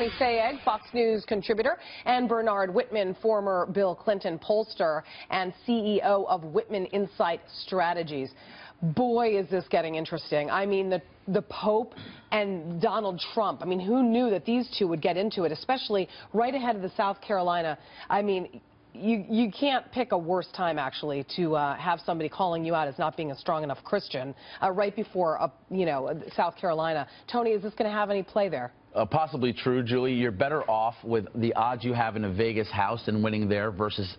Tony Sayegh, Fox News contributor, and Bernard Whitman, former Bill Clinton pollster and CEO of Whitman Insight Strategies. Boy, is this getting interesting. I mean, the Pope and Donald Trump. I mean, who knew that these two would get into it, especially right ahead of the South Carolina. I mean, you can't pick a worse time, actually, to have somebody calling you out as not being a strong enough Christian right before, South Carolina. Tony, is this going to have any play there? Possibly true, Julie. You're better off with the odds you have in a Vegas house and winning there versus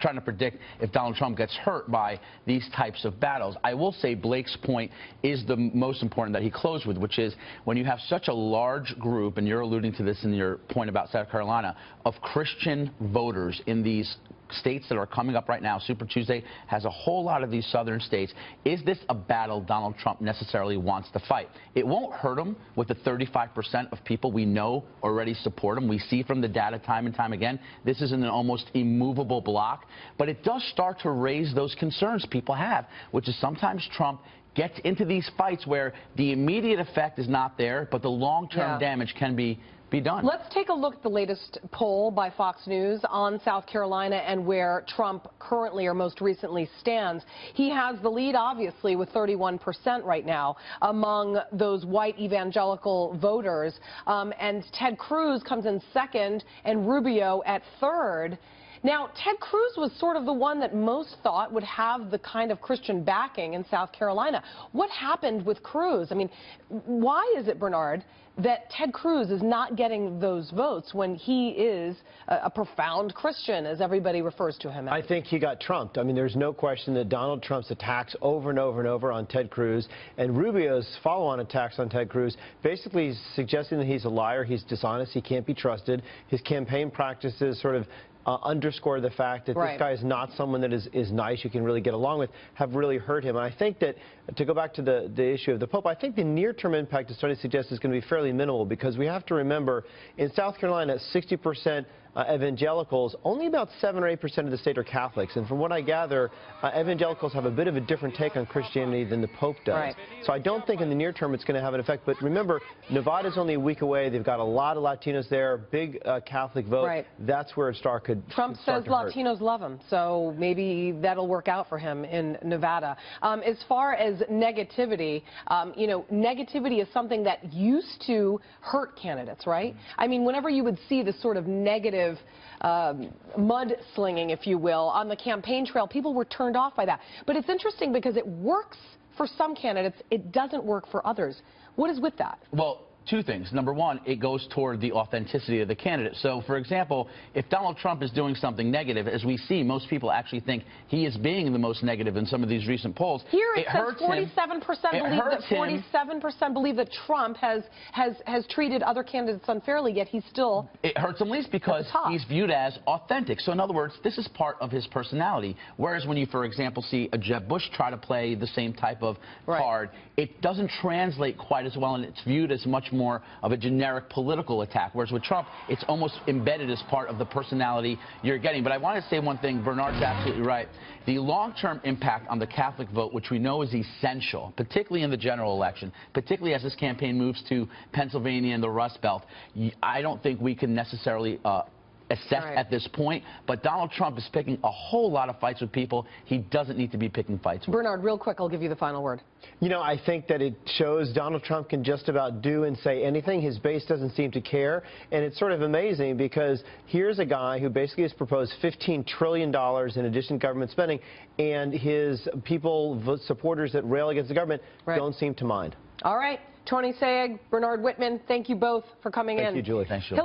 trying to predict if Donald Trump gets hurt by these types of battles. I will say Blake's point is the most important that he closed with, which is when you have such a large group, and you're alluding to this in your point about South Carolina, of Christian voters in these states that are coming up right now. Super Tuesday has a whole lot of these southern states. Is this a battle Donald Trump necessarily wants to fight? It won't hurt him with the 35% of people we know already support him. We see from the data time and time again, this is an almost immovable block. But it does start to raise those concerns people have, which is sometimes Trump gets into these fights where the immediate effect is not there, but the long-term damage can be done. Let's take a look at the latest poll by Fox News on South Carolina and where Trump currently or most recently stands. He has the lead, obviously, with 31% right now among those white evangelical voters. And Ted Cruz comes in second and Rubio at third. Now, Ted Cruz was sort of the one that most thought would have the kind of Christian backing in South Carolina. What happened with Cruz? I mean, why is it, Bernard, that Ted Cruz is not getting those votes when he is a profound Christian, as everybody refers to him as? I think he got trumped. I mean, there's no question that Donald Trump's attacks over and over and over on Ted Cruz and Rubio's follow-on attacks on Ted Cruz basically suggesting that he's a liar, he's dishonest, he can't be trusted. His campaign practices sort of underscore the fact that this guy is not someone that is nice, you can really get along with, have really hurt him. And I think that, to go back to the issue of the Pope, I think the near-term impact, the study suggests, is going to be fairly minimal, because we have to remember, in South Carolina, 60% evangelicals, only about 7 or 8% of the state are Catholics. And from what I gather, evangelicals have a bit of a different take on Christianity than the Pope does. So I don't think in the near term it's going to have an effect. But remember, Nevada's only a week away. They've got a lot of Latinos there, big Catholic vote. That's where it could Trump says Latinos love him, so maybe that'll work out for him in Nevada. As far as negativity, negativity is something that used to hurt candidates, right? I mean, whenever you would see this sort of negative mudslinging, if you will, on the campaign trail, people were turned off by that. But it's interesting because it works for some candidates, it doesn't work for others. What is with that? Well, two things. Number one, it goes toward the authenticity of the candidate. So, for example, if Donald Trump is doing something negative, as we see, most people actually think he is being the most negative in some of these recent polls. Here it says 47% believe that Trump has treated other candidates unfairly, yet he's still. It hurts him least because he's viewed as authentic. So, in other words, this is part of his personality. Whereas when you, for example, see a Jeb Bush try to play the same type of card, it doesn't translate quite as well, and it's viewed as much more of a generic political attack, whereas with Trump, it's almost embedded as part of the personality you're getting. But I want to say one thing, Bernard's absolutely right. The long-term impact on the Catholic vote, which we know is essential, particularly in the general election, particularly as this campaign moves to Pennsylvania and the Rust Belt, I don't think we can necessarily assess at this point, but Donald Trump is picking a whole lot of fights with people he doesn't need to be picking fights with. Bernard, real quick, I'll give you the final word. You know, I think that it shows Donald Trump can just about do and say anything. His base doesn't seem to care, and it's sort of amazing because here's a guy who basically has proposed $15 trillion in additional government spending, and his supporters that rail against the government don't seem to mind. All right. Tony Sayegh, Bernard Whitman, thank you both for coming in. Thank you, Julie. Thanks, Julie.